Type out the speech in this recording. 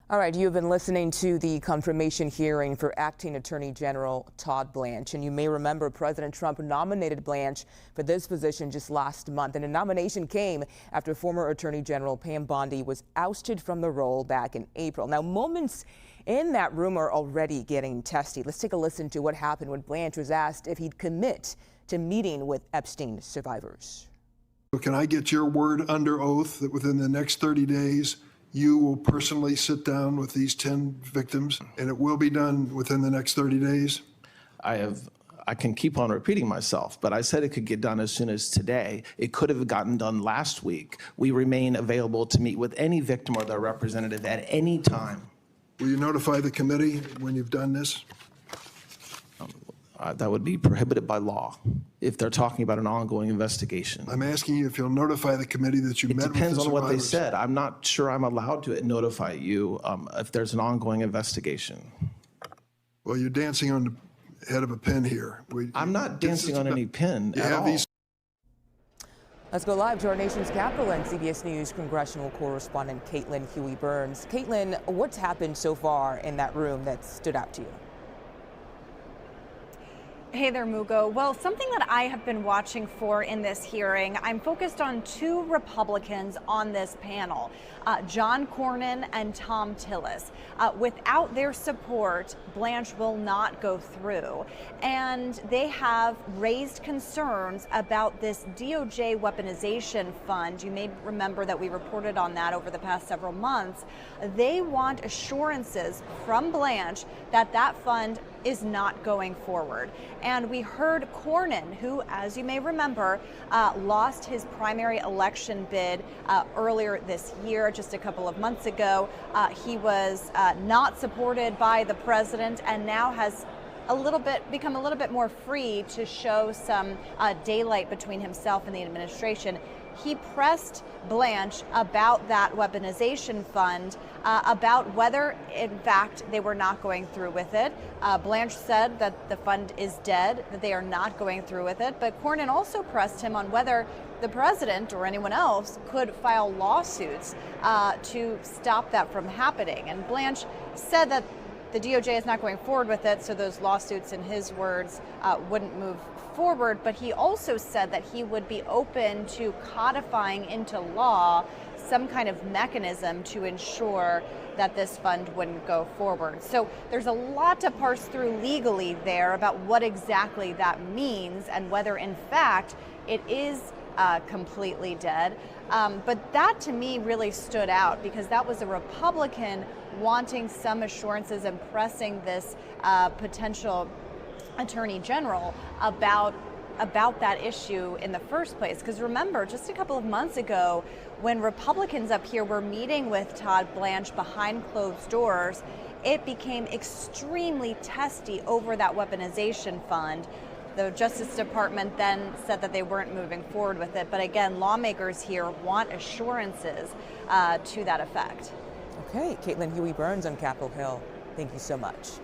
All right, you've been listening to the confirmation hearing for Acting Attorney General Todd Blanche, and you may remember President Trump nominated Blanche for this position just last month, and the nomination came after former Attorney General Pam Bondi was ousted from the role back in April. Now, moments in that room are already getting testy. Let's take a listen to what happened when Blanche was asked if he'd commit to meeting with Epstein survivors. Can I get your word under oath that within the next 30 days, you will personally sit down with these 10 victims, and it will be done within the next 30 days? I can keep on repeating myself, but I said it could get done as soon as today. It could have gotten done last week. We remain available to meet with any victim or their representative at any time. Will you notify the committee when you've done this? That would be prohibited by law if they're talking about an ongoing investigation. I'm asking you if you'll notify the committee that you met with the survivors. It depends on what they said. I'm not sure I'm allowed to notify you if there's an ongoing investigation. Well, you're dancing on the head of a pin here. I'm not dancing on any pin at all. Let's go live to our nation's capital and CBS News congressional correspondent Caitlin Huey-Burns. Caitlin, what's happened so far in that room that stood out to you? Hey there, Mugo. Well, something that I have been watching for in this hearing, I'm focused on two Republicans on this panel, John Cornyn and Thom Tillis. Without their support, Blanche will not go through. And they have raised concerns about this DOJ weaponization fund. You may remember that we reported on that over the past several months. They want assurances from Blanche that that fund is not going forward. And we heard Cornyn, who, as you may remember, lost his primary election bid earlier this year, just a couple of months ago. He was not supported by the president and now has become a little bit more free to show some daylight between himself and the administration. He pressed Blanche about that weaponization fund, about whether, in fact, they were not going through with it. Blanche said that the fund is dead, that they are not going through with it. But Cornyn also pressed him on whether the president or anyone else could file lawsuits to stop that from happening. And Blanche said that the DOJ is not going forward with it, so those lawsuits, in his words, wouldn't move forward. But he also said that he would be open to codifying into law some kind of mechanism to ensure that this fund wouldn't go forward. So there's a lot to parse through legally there about what exactly that means and whether, in fact, it is completely dead. But that, to me, really stood out because that was a Republican wanting some assurances and pressing this potential attorney general about that issue in the first place. Because remember, just a couple of months ago, when Republicans up here were meeting with Todd Blanche behind closed doors, it became extremely testy over that weaponization fund. The Justice Department then said that they weren't moving forward with it. But again, lawmakers here want assurances to that effect. Okay, Caitlin Huey-Burns on Capitol Hill. Thank you so much.